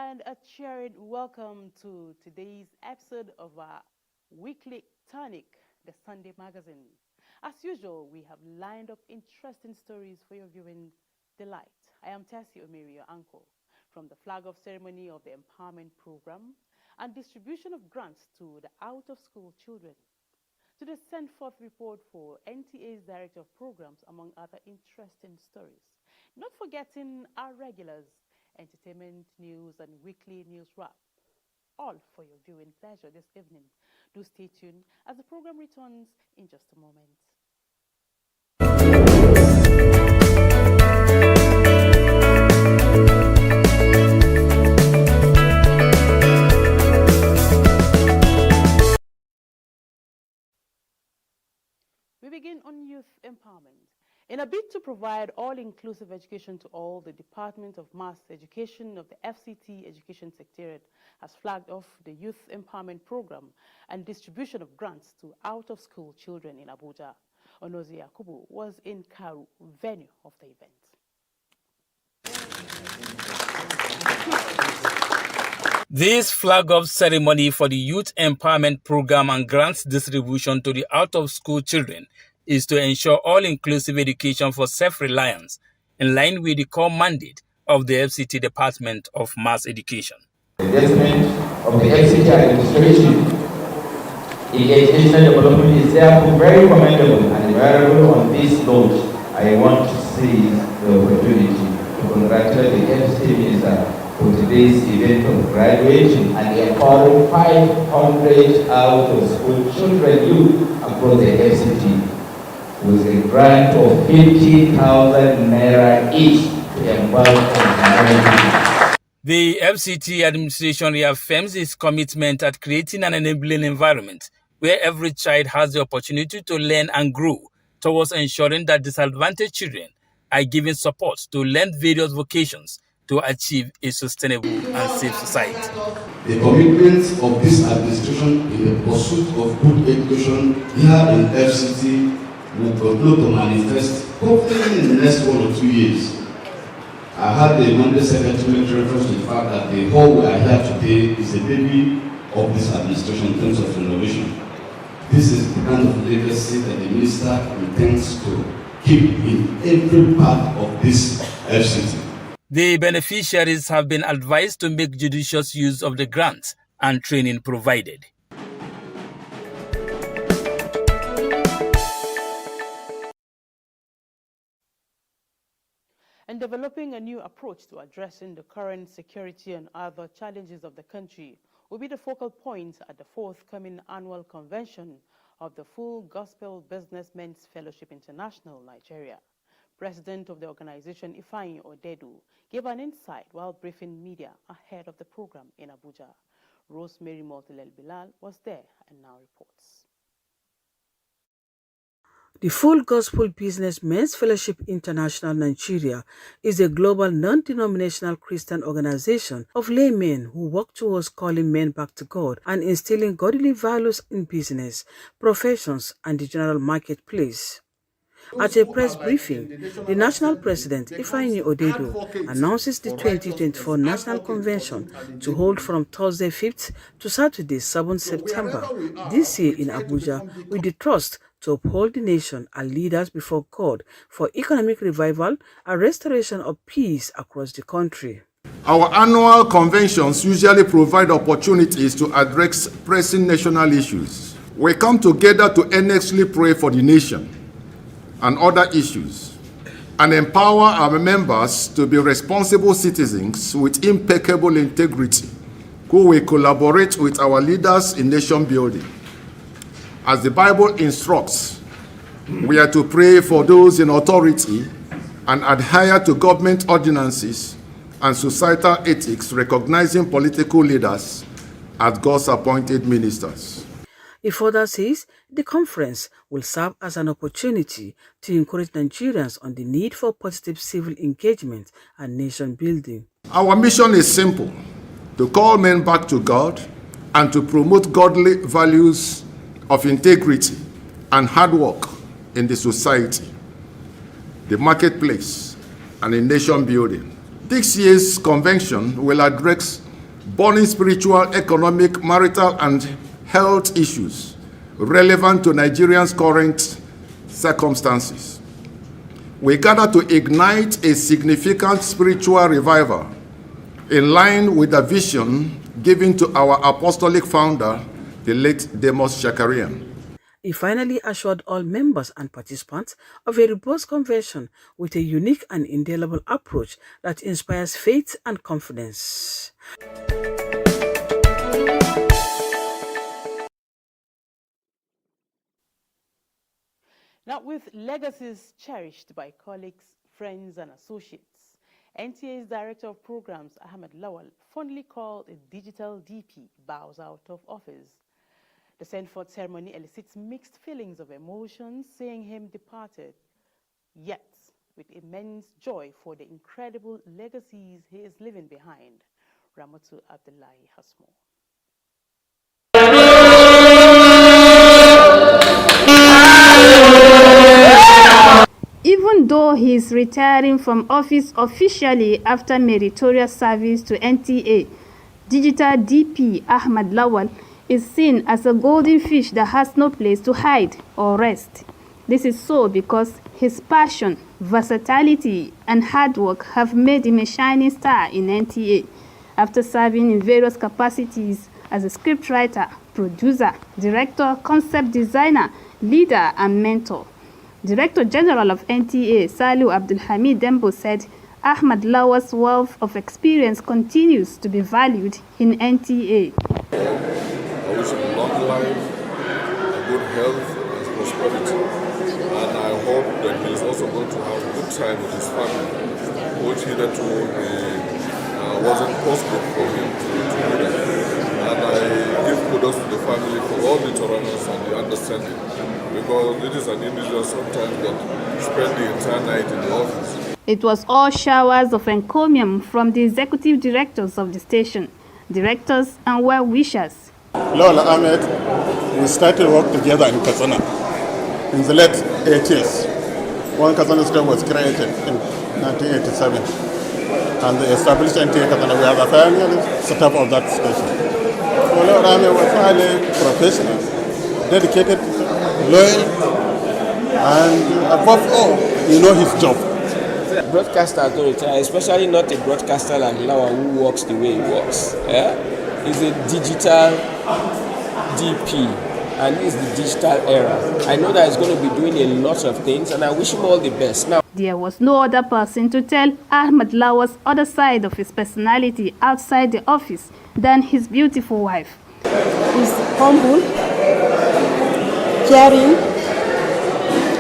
and a cheering welcome to today's episode of our weekly tonic, the Sunday magazine. As usual, we have lined up interesting stories for your viewing delight. I am Tessie Omiri, your uncle, from the flag off ceremony of the empowerment program and distribution of grants to the out-of-school children, to the send forth report for NTA's Director of Programs, among other interesting stories. Not forgetting our regulars, entertainment news and weekly news wrap. All for your viewing pleasure this evening. Do stay tuned as the program returns in just a moment. We begin on youth empowerment. In a bid to provide all-inclusive education to all, the Department of Mass Education of the FCT Education Secretariat has flagged off the Youth Empowerment Program and distribution of grants to out-of-school children in Abuja. Onozi Yakubu was in Karu, venue of the event. This flag-off ceremony for the Youth Empowerment Program and grants distribution to the out-of-school children is to ensure all-inclusive education for self-reliance, in line with the core mandate of the FCT Department of Mass Education. The investment of the FCT administration in educational development is therefore very commendable and valuable. On this note, I want to seize the opportunity to congratulate the FCT Minister for today's event of graduation and empowering 500 out-of-school children youth across the FCT with a grant of 50,000 naira each to empower community. The FCT administration reaffirms its commitment at creating an enabling environment where every child has the opportunity to learn and grow, towards ensuring that disadvantaged children are given support to learn various vocations to achieve a sustainable and safe society. The commitment of this administration in the pursuit of good education here in FCT will continue to manifest hopefully in the next 1 or 2 years. I had the Monday Secretary make reference to the fact that the hall we are here today is a baby of this administration in terms of innovation. This is the kind of legacy that the minister intends to keep in every part of this FCT. The beneficiaries have been advised to make judicious use of the grants and training provided. And developing a new approach to addressing the current security and other challenges of the country will be the focal point at the forthcoming annual convention of the Full Gospel Businessmen's Fellowship International, Nigeria. President of the organization, Ifeanyi Odedu, gave an insight while briefing media ahead of the program in Abuja. Rosemary Moltilel Bilal was there and now reports. The Full Gospel Businessmen's Fellowship International Nigeria is a global non-denominational Christian organization of laymen who work towards calling men back to God and instilling godly values in business, professions, and the general marketplace. At a press briefing, the national president, Ifeanyi Odedu, announces the 2024 National Convention to hold from Thursday 5th to Saturday 7th September this year in Abuja, with the trust to uphold the nation and leaders before God for economic revival and restoration of peace across the country. Our annual conventions usually provide opportunities to address pressing national issues. We come together to earnestly pray for the nation and other issues, and empower our members to be responsible citizens with impeccable integrity, who will collaborate with our leaders in nation building. As the Bible instructs, we are to pray for those in authority and adhere to government ordinances and societal ethics, recognizing political leaders as God's appointed ministers. He further says the conference will serve as an opportunity to encourage Nigerians on the need for positive civil engagement and nation building. Our mission is simple: to call men back to God and to promote godly values of integrity and hard work in the society, the marketplace, and in nation building. This year's convention will address burning spiritual, economic, marital, and health issues relevant to Nigerians' current circumstances. We gather to ignite a significant spiritual revival in line with the vision given to our apostolic founder, the late Demos Shakarian. He finally assured all members and participants of a robust convention with a unique and indelible approach that inspires faith and confidence. Now, with legacies cherished by colleagues, friends, and associates, NTA's Director of Programs, Ahmed Lawal, fondly called a digital DP, bows out of office. The send-forth ceremony elicits mixed feelings of emotions, seeing him departed, yet with immense joy for the incredible legacies he is leaving behind. Ramatu Abdullahi has more. Even though he is retiring from office officially after meritorious service to NTA, Digital DP Ahmed Lawal is seen as a golden fish that has no place to hide or rest. This is so because his passion, versatility, and hard work have made him a shining star in NTA. After serving in various capacities as a scriptwriter, producer, director, concept designer, leader, and mentor. Director General of NTA, Saliu Abdulhamid Dembo, said Ahmed Lawal's wealth of experience continues to be valued in NTA. I wish him long life, good health, and prosperity. And I hope that he is also going to have a good time with his family, which hitherto wasn't possible for him to do that. And I give kudos to the family for all the tolerance and the understanding, because it is an individual sometimes that spend the entire night in the office. It was all showers of encomium from the executive directors of the station, directors and well-wishers. Lola Ahmed, we started work together in Katsina in the late 80s. One Katsina station was created in 1987, and the established NTA Katsina, we are the family setup of that station. So Lola Ahmed was highly professional, dedicated, loyal, and above all, you know his job. Broadcaster don't retire, especially not a broadcaster like Lawa who works the way he works. He's a digital DP, and this is the digital era. I know that he's going to be doing a lot of things, and I wish him all the best. Now, there was no other person to tell Ahmed Lawal's other side of his personality outside the office than his beautiful wife. He's humble, caring,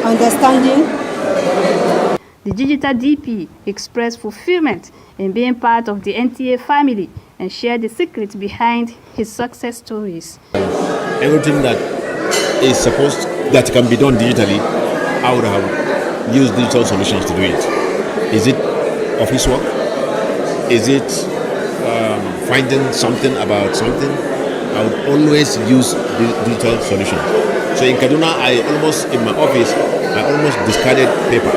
understanding. The digital DP expressed fulfillment in being part of the NTA family and shared the secret behind his success stories. Everything that is that can be done digitally, I would have used digital solutions to do it. Is it office work? Is it finding something about something? I would always use digital solutions. So in Kaduna, in my office, I almost discarded paper,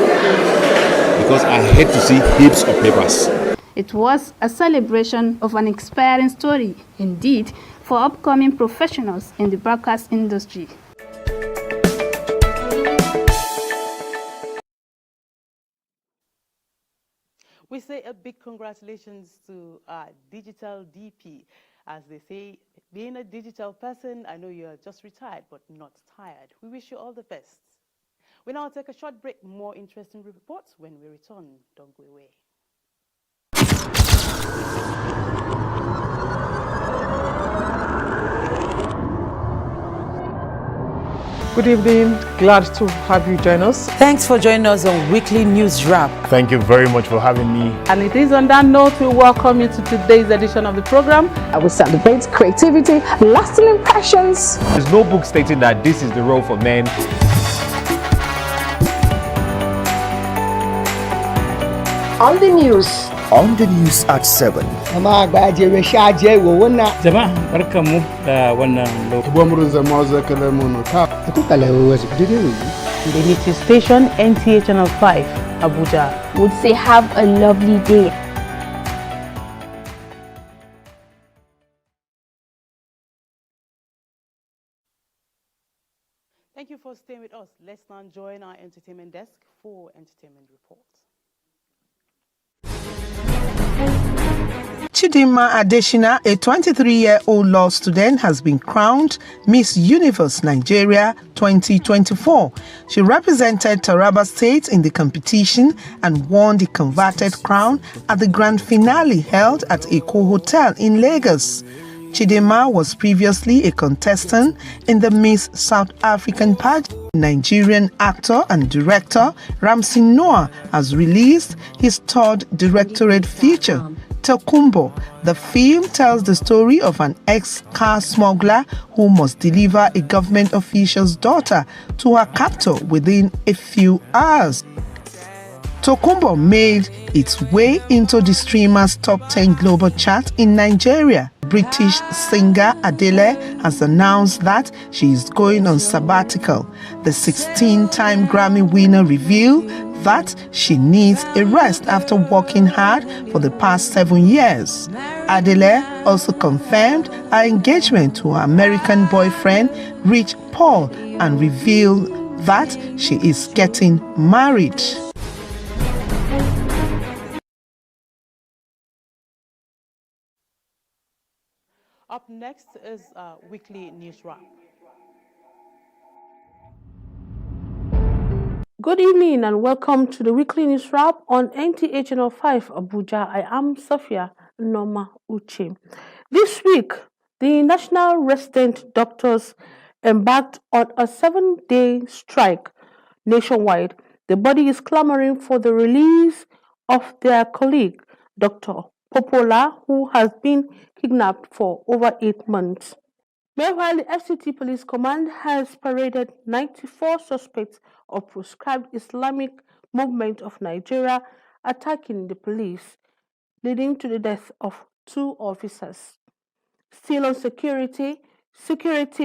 because I hate to see heaps of papers. It was a celebration of an inspiring story, indeed, for upcoming professionals in the broadcast industry. We say a big congratulations to our digital DP. As they say, being a digital person, I know you're just retired, but not tired. We wish you all the best. We now take a short break. More interesting reports when we return. Don't go away. Good evening. Glad to have you join us. Thanks for joining us on Weekly News Wrap. Thank you very much for having me. And it is on that note we welcome you to today's edition of the program. I will celebrate creativity, lasting impressions. There's no book stating that this is the role for men. On the news. On the news at 7. Jama'a barkamu da wannan The Native Station, NTA Channel 5, Abuja. Would say have a lovely day. Thank you for staying with us. Let's now join our entertainment desk for entertainment reports. Chidinma Adeshina, a 23-year-old law student, has been crowned Miss Universe Nigeria 2024. She represented Taraba State in the competition and won the converted crown at the grand finale held at Eko Hotel in Lagos. Chidinma was previously a contestant in the Miss South African pageant. Nigerian actor and director Ramsey Noah has released his third directorate feature, Tokumbo. The film tells the story of an ex-car smuggler who must deliver a government official's daughter to her captor within a few hours. Tokumbo made its way into the streamer's top 10 global chart in Nigeria. British singer Adele has announced that she is going on sabbatical. The 16-time Grammy winner revealed that she needs a rest after working hard for the past 7 years. Adele also confirmed her engagement to her American boyfriend Rich Paul and revealed that she is getting married. Up next is a weekly news wrap. Good evening and welcome to the weekly news wrap on NTA Channel 5 Abuja. I am Sophia Noma Uche. This week, the National Resident Doctors embarked on a 7-day strike nationwide. The body is clamoring for the release of their colleague, Dr. Popola, who has been kidnapped for over 8 months. Meanwhile, the FCT Police Command has paraded 94 suspects of proscribed Islamic movement of Nigeria attacking the police, leading to the death of 2 officers. Still on security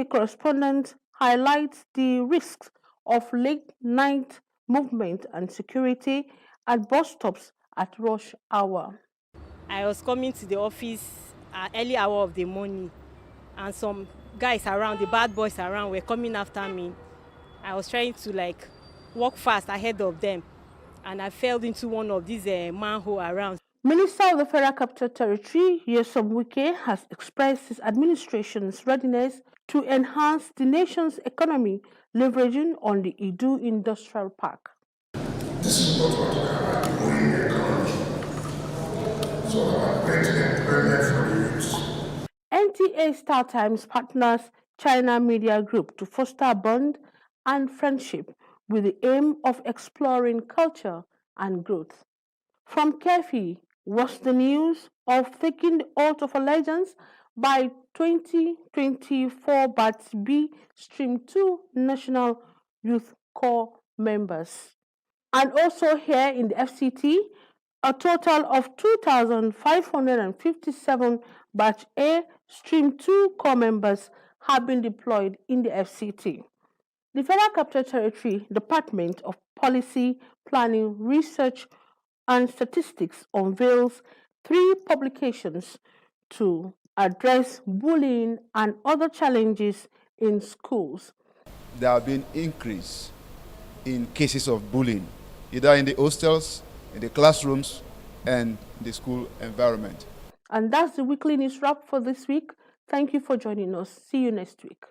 correspondent highlights the risks of late-night movement and security at bus stops at rush hour. I was coming to the office at early hour of the morning, and some guys around, the bad boys around, were coming after me. I was trying to walk fast ahead of them, and I fell into one of these manhole around. Minister of the Federal Capital Territory, Nyesom Wike, has expressed his administration's readiness to enhance the nation's economy, leveraging on the Idu Industrial Park. This is what we're talking about, the growing economy. So about creating employment for the youth. NTA Star Times partners China Media Group to foster bond and friendship with the aim of exploring culture and growth. From Kefi was the news of taking the oath of allegiance by 2024 Batch B Stream 2 National Youth Corps members. And also here in the FCT, a total of 2,557 Batch A Stream 2 Corps members have been deployed in the FCT. The Federal Capital Territory Department of Policy, Planning, Research and Statistics unveils 3 publications to address bullying and other challenges in schools. There have been increase in cases of bullying, either in the hostels, in the classrooms, and the school environment. And that's the weekly news wrap for this week. Thank you for joining us. See you next week.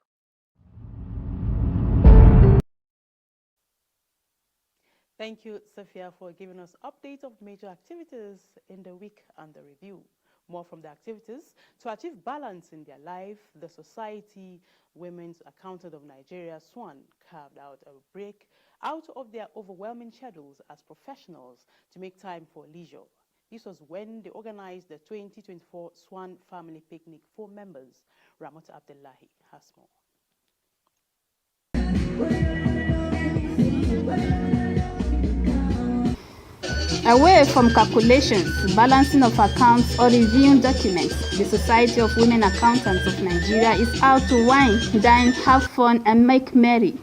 Thank you, Sophia, for giving us updates of major activities in the week under review. More from the activities. To achieve balance in their life, the Society Women's Accountant of Nigeria, SWAN, carved out a break out of their overwhelming schedules as professionals to make time for leisure. This was when they organized the 2024 SWAN Family Picnic for members. Ramot Abdullahi has more. Away from calculations, balancing of accounts or reviewing documents, the Society of Women Accountants of Nigeria is out to wine, dine, have fun, and make merry.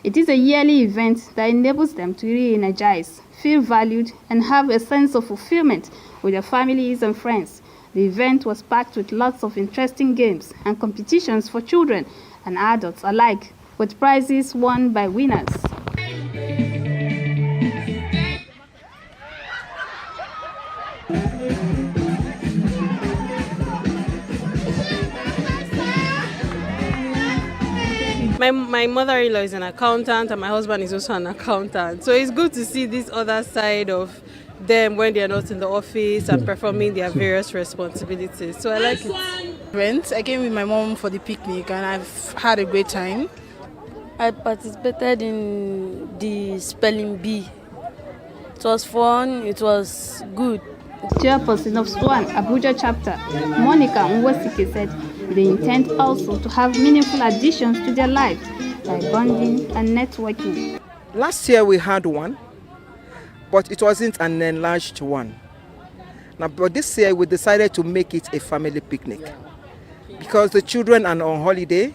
It is a yearly event that enables them to re-energize, feel valued, and have a sense of fulfillment with their families and friends. The event was packed with lots of interesting games and competitions for children and adults alike. with prizes won by winners. My mother-in-law is an accountant and my husband is also an accountant. So it's good to see this other side of them when they're not in the office and performing their various responsibilities. So I like it. I came with my mom for the picnic and I've had a great time. I participated in the spelling bee. It was fun, it was good. Chairperson of SWAN Abuja chapter, Monica Nwosike, said they intend also to have meaningful additions to their lives by bonding and networking. Last year we had one, but it wasn't an enlarged one. Now, but this year we decided to make it a family picnic because the children are on holiday.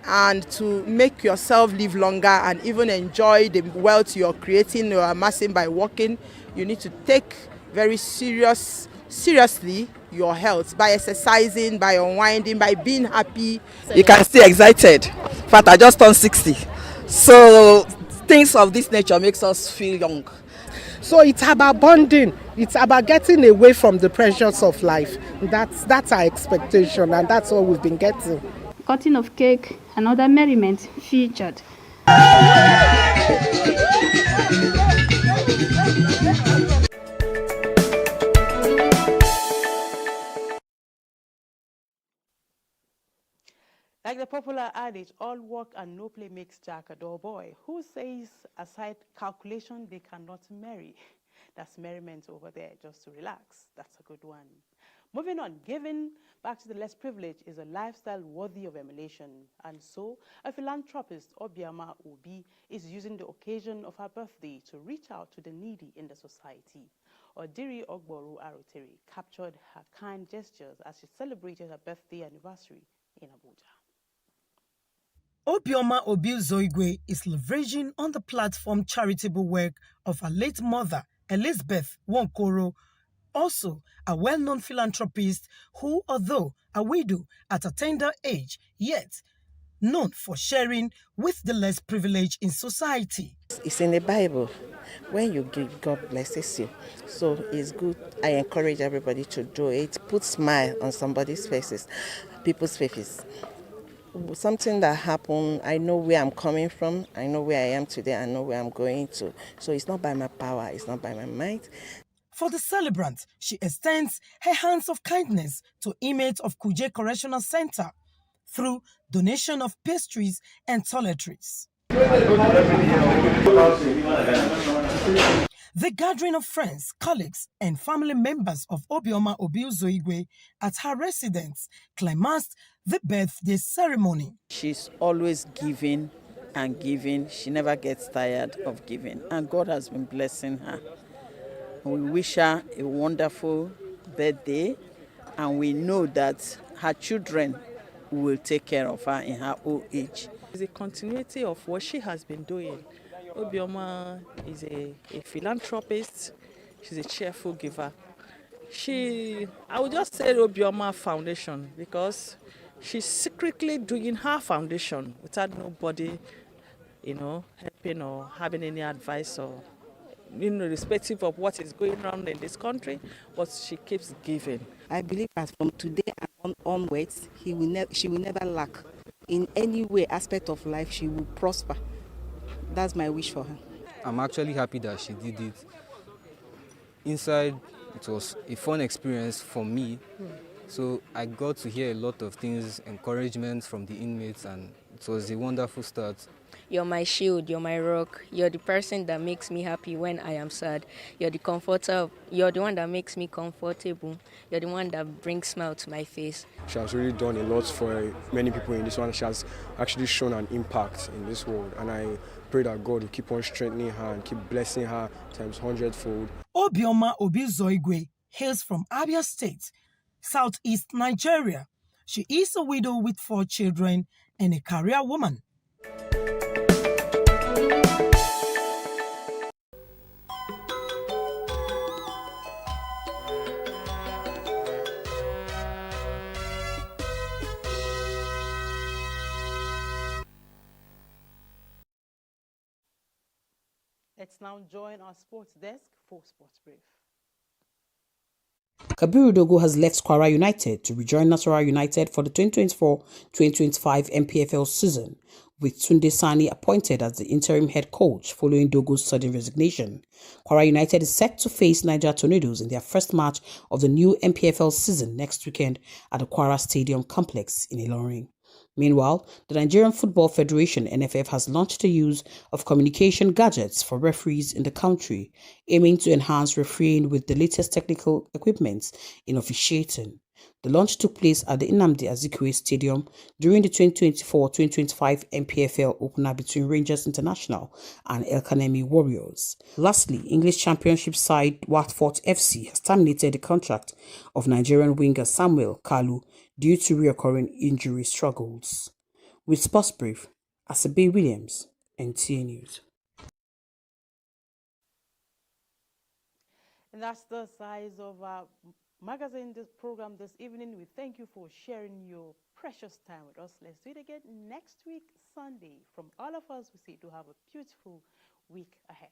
And to make yourself live longer and even enjoy the wealth you're creating or amassing by working, you need to take very seriously your health by exercising, by unwinding, by being happy. You can stay excited. In fact, I just turned 60. So things of this nature makes us feel young. So it's about bonding. It's about getting away from the pressures of life. That's our expectation, and that's what we've been getting. Cutting of cake and other merriment featured. Like the popular adage, all work and no play makes Jack a dull boy. Who says aside calculation they cannot marry? That's merriment over there, just to relax. That's a good one. Moving on, giving back to the less privileged is a lifestyle worthy of emulation. And so, a philanthropist, Obiama Obi, is using the occasion of her birthday to reach out to the needy in the society. Odiri Ogboru Aroteri captured her kind gestures as she celebrated her birthday anniversary in Abuja. Obioma Obi-Zoigwe is leveraging on the platform charitable work of her late mother, Elizabeth Wonkoro, also a well-known philanthropist who, although a widow at a tender age, yet known for sharing with the less privileged in society. It's in the Bible. When you give, God blesses you. So it's good. I encourage everybody to do it. Put smile on somebody's faces, people's faces. Something that happened, I know where I'm coming from, I know where I am today, I know where I'm going to. So it's not by my power, it's not by my might. For the celebrant, she extends her hands of kindness to inmates of Kuje Correctional Center through donation of pastries and toiletries. The gathering of friends, colleagues, and family members of Obioma Obi-Zoigwe at her residence climaxed the birthday ceremony. She's always giving and giving. She never gets tired of giving. And God has been blessing her. We wish her a wonderful birthday. And we know that her children will take care of her in her old age. It's a continuity of what she has been doing. Obioma is a philanthropist. She's a cheerful giver. I would just say Obioma Foundation because she's secretly doing her foundation without nobody, helping or having any advice or, irrespective of what is going on in this country, but she keeps giving. I believe that from today onwards, she will never lack. In any way, aspect of life, she will prosper. That's my wish for her. I'm actually happy that she did it. Inside, it was a fun experience for me. So I got to hear a lot of things, encouragement from the inmates, and it was a wonderful start. You're my shield, you're my rock, you're the person that makes me happy when I am sad. You're the comforter, you're the one that makes me comfortable. You're the one that brings smile to my face. She has really done a lot for many people in this one. She has actually shown an impact in this world, and I pray that God will keep on strengthening her and keep blessing her times 100-fold. Obioma Obi-Zoigwe hails from Abia State, southeast Nigeria. She is a widow with 4 children and a career woman. Let's now join our sports desk for Sports Brief. Kabiru Dogo has left Kwara United to rejoin Nasarawa United for the 2024-2025 MPFL season, with Tunde Sani appointed as the interim head coach following Dogo's sudden resignation. Kwara United is set to face Niger Tornadoes in their first match of the new MPFL season next weekend at the Kwara Stadium complex in Ilorin. Meanwhile, the Nigerian Football Federation (NFF) has launched the use of communication gadgets for referees in the country, aiming to enhance refereeing with the latest technical equipment in officiating. The launch took place at the Nnamdi Azikiwe Stadium during the 2024-2025 MPFL opener between Rangers International and El Kanemi Warriors. Lastly, English Championship side Watford FC has terminated the contract of Nigerian winger Samuel Kalu due to recurring injury struggles. With Sports Brief, Asabe Williams, NTA News. And that's the size of our magazine this program this evening. We thank you for sharing your precious time with us. Let's do it again next week, Sunday. From all of us, we say to have a beautiful week ahead.